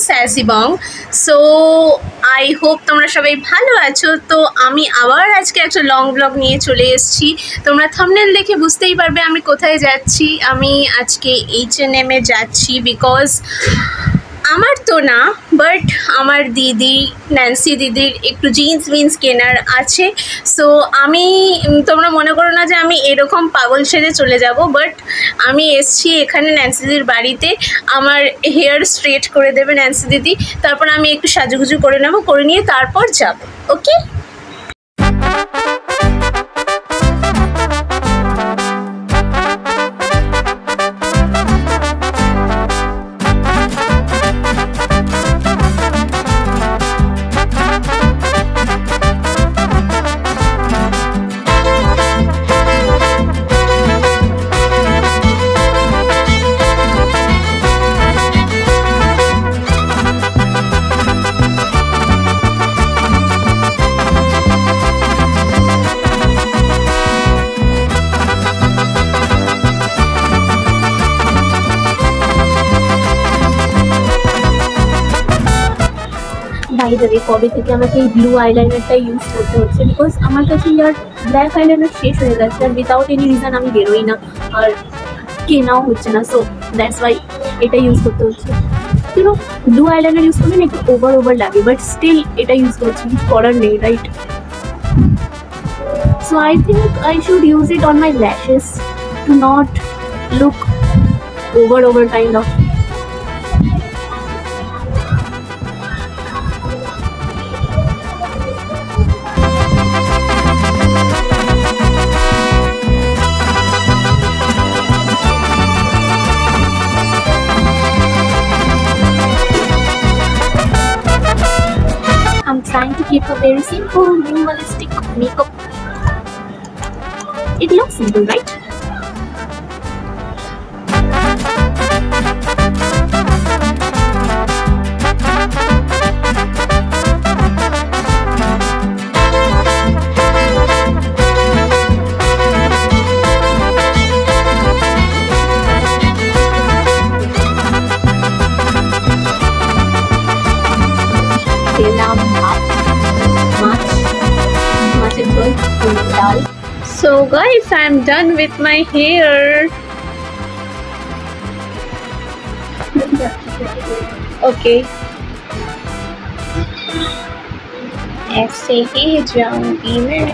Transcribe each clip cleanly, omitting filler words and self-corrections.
স্যাসিবং। So I hope তোমরা সবাই ভালো আছো। তো আমি আবার আজকে একটা লং ব্লগ নিয়ে চলে এসেছি। তোমরা থাম্বনেল দেখে বুঝতেই পারবে আমি কোথায় যাচ্ছি। আমি আজকে H&M এ যাচ্ছি, বিকজ আমার তো না, বাট আমার দিদি ন্যান্সি দিদির একটু জিন্স উইন্স কেনার আছে। সো আমি, তোমরা মনে করো না যে আমি এরকম পাগল সেজে চলে যাব, বাট আমি এসছি এখানে ন্যান্সি দিদির বাড়িতে। আমার হেয়ার স্ট্রেট করে দেবে ন্যান্সি দিদি, তারপর আমি একটু সাজুগুজু করে নেবো, করে নিয়ে তারপর যাব। ওকে, বাই দ্য ওয়ে, কবে থেকে আমাকে এই ব্লু আইলাইনারটা ইউজ করতে হচ্ছে, বিকজ আমার কাছে ইয়ার ব্ল্যাক আইলাইনার শেষ হয়ে গেছে আর উইদাউট এনি রিজন আমি বেরোই না আর কেনাও হচ্ছে না। সো দ্যাটস ওয়াই এটা ইউজ করতে হচ্ছে। ইউনো, ব্লু আইলাইনার ইউজ করলে না একটু ওভার লাগে, বাট স্টিল এটা ইউজ করছি, কিছু করার নেই, right? So I think I should use it on my lashes to not look over kind of. I'm trying to keep a very simple, minimalistic makeup. It looks simple, right? so guys, I'm done with my hair. Okay, ऐसे ही जाऊंगी मैं।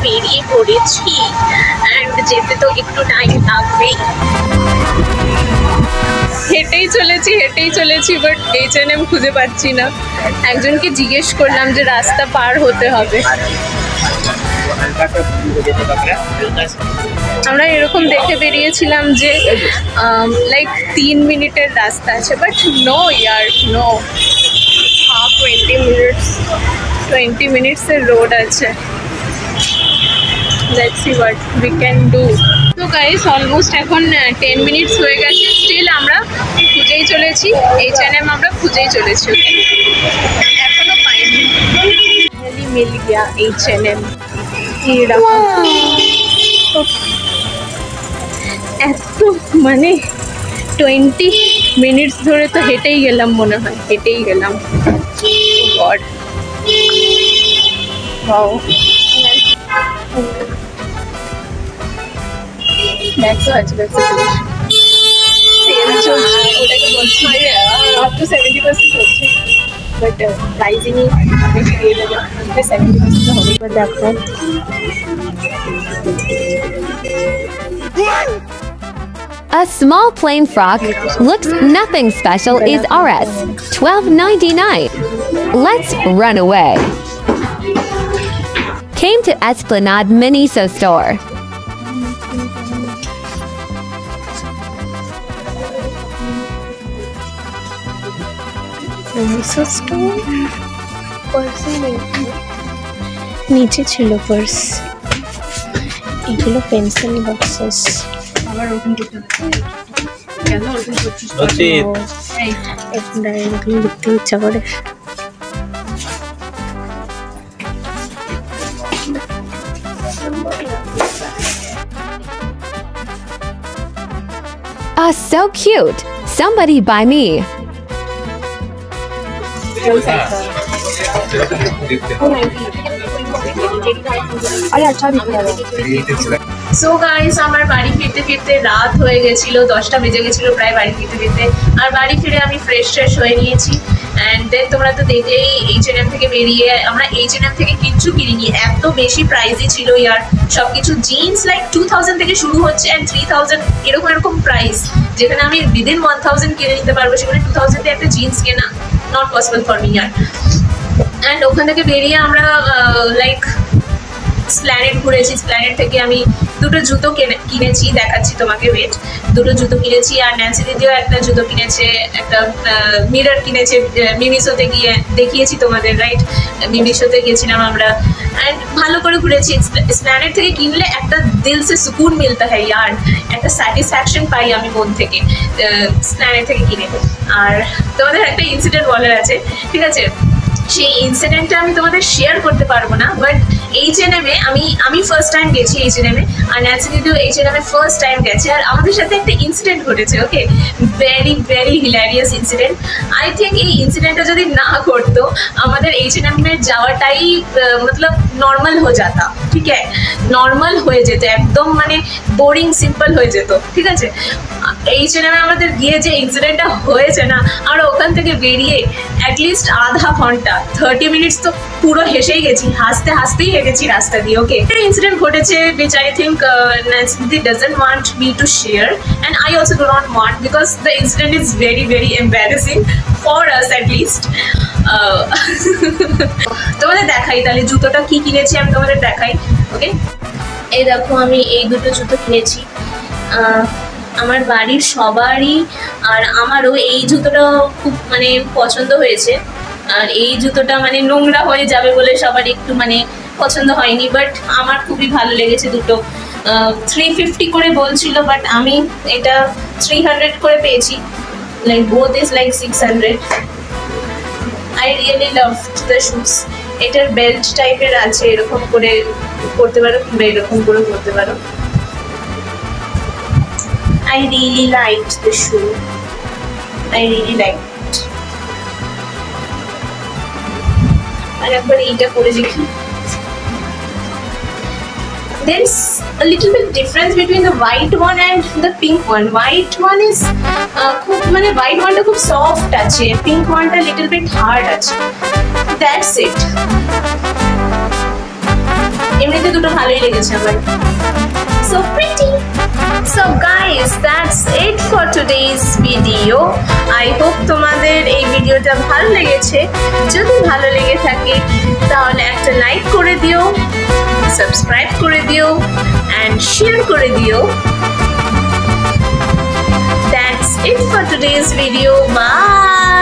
বেরিয়ে পড়েছি and যেতে তো একটু time লাগবেই। হেঁটেই চলেছি বাট H&M খুঁজে পাচ্ছি না। একজনকে জিজ্ঞেস করলাম যে রাস্তা পার হতে হবে। আমরা এরকম দেখে বেরিয়েছিলাম যে লাইক 3 মিনিটের রাস্তা আছে, বাট নো ইয়ার, নো, 20 মিনিটসের রোড আছে। Let's see what we can do. So guys, almost এখন 10 মিনিটস হয়ে গেছে, স্টিল আমরা খুঁজেই চলেছি H&M, আমরা খুঁজেই চলেছি, এখনো পাইনি। ফাইনালি মিল গিয়া H&M। এত মানে 20 মিনিটস ধরে তো হেঁটেই গেলাম, মনে হয় হেঁটেই গেলাম। গড, ওয়াও, দেখো আজকে সেল চলছে, ওটাকে বলছি আপ টু 70% চলছে, বাট প্রাইজিংই বেশি দিয়ে দেবে, 70% হবে। এবার দেখো A small plain frock looks nothing special is Rs. $12.99. Let's run away. Came to Esplanade Miniso store. Miniso store? Purse नीचे छिलो पर्स এগুলো পেন্সিল বক্সেস। আবার ওপেন করতে হবে। কেন ওপেন করছিস? এই এখন ডাইরেক্টলি লিখতে ইচ্ছা করে। So cute. Somebody buy me. So guys, আমার বাড়ি ফিরতে ফিরতে রাত হয়ে গেছিল, 10টা বেজে গেছিল প্রায় বাড়ি ফিরতে ফিরতে। আর বাড়ি ফিরে আমি ফ্রেশ হয়ে নিয়েছি। অ্যান্ড দেন তোমরা তো দেখলেই H&M থেকে বেরিয়ে আমরা H&M থেকে কিচ্ছু কিনিনি, এত বেশি প্রাইসই ছিল ইয়ার সব কিছু। জিন্স লাইক 2000 থেকে শুরু হচ্ছে অ্যান্ড 3000 এরকম প্রাইস, যেখানে আমি উইদিন 1000 কিনে নিতে পারবো, সেখানে 2000 এ একটা জিন্স কেনা not possible for me year. And ওখান থেকে বেরিয়ে আমরা লাইক স্প্ল্যানেড ঘুরেছি। স্প্ল্যানেড থেকে আমি দুটো জুতো কিনেছি, দেখাচ্ছি তোমাকে, ওয়েট। দুটো জুতো কিনেছি, আর ন্যান্সি দিদিও একটা জুতো কিনেছে, একটা মিরর কিনেছে মিমিশোতে গিয়ে, দেখিয়েছি তোমাদের, রাইট? মিমিশোতে গেছিলাম আমরা, অ্যান্ড ভালো করে ঘুরেছি। স্প্ল্যানেড থেকে কিনলে একটা দিল সে সুকুন মিলতা হয় ইয়ার, একটা স্যাটিসফ্যাকশন পাই আমি মন থেকে স্প্ল্যানেড থেকে কিনে। আর তোমাদের একটা ইনসিডেন্ট বলার আছে, ঠিক আছে? সেই ইনসিডেন্টটা আমি তোমাদের শেয়ার করতে পারবো না, বাট H&M এ আমি ফার্স্ট টাইম গেছি H&M এ, আর ন্যান্সি দিদিও H&M এ ফার্স্ট টাইম গেছে। আর আমাদের সাথে একটা ইনসিডেন্ট ঘটেছে, okay, very hilarious incident. I think এই ইনসিডেন্টটা যদি না ঘটতো আমাদের H&M এ যাওয়াটাই মতলব নর্মাল হয়ে যেত, ঠিক আছে? নর্মাল হয়ে যেত, একদম মানে বোরিং সিম্পল হয়ে যেত, ঠিক আছে? H&M এ আমাদের গিয়ে যে ইনসিডেন্টটা হয়েছে না, আমরা ওখান থেকে বেরিয়ে অ্যাটলিস্ট আধা ঘন্টা 30 মিনিটস তো পুরো হেসেই গেছি, হাসতেই হেঁটেছি রাস্তা দিয়ে, ওকে? একটা ইনসিডেন্ট ঘটেছে which I think Nancy doesn't want me to share, and I also do not want, because the incident is very embarrassing for us at least. তোমাদের দেখাই তাহলে জুতোটা কি কিনেছি, আমি তোমাদের দেখাই, ওকে? এই দেখো, আমি এই দুটো জুতো কিনেছি আমার বাড়ির সবারই, আর আমারও এই জুতোটা খুব মানে পছন্দ হয়েছে। আর এই জুতোটা মানে নোংরা হয়ে যাবে বলে সবার একটু মানে পছন্দ হয়নি, বাট আমার খুবই ভালো লেগেছে দুটো। 350 করে বলছিল, বাট আমি এটা 300 করে পেয়েছি, like both is like 600। I really love the shoes. এটার বেল্ট টাইপের আছে, এরকম করে করতে পারো কিংবা এরকম করে করতে পারো। I really liked the shoe. I really liked it. আর একবার এইটা পরে দেখি। There's a little bit difference between the white one and the pink one. White one is খুব মানে white one টা খুব soft আছে, pink one টা little bit hard আছে। That's it. এমনিতে দুটো ভালোই লেগেছে আমার। So pretty. So guys, that's it for today's video. I hope তোমাদের এই ভিডিওটা ভালো লেগেছে। যদি ভালো লেগে থাকে তাহলে একটা লাইক করে দিও, সাবস্ক্রাইব করে দিও and share করে দিও। That's it for today's video. Bye.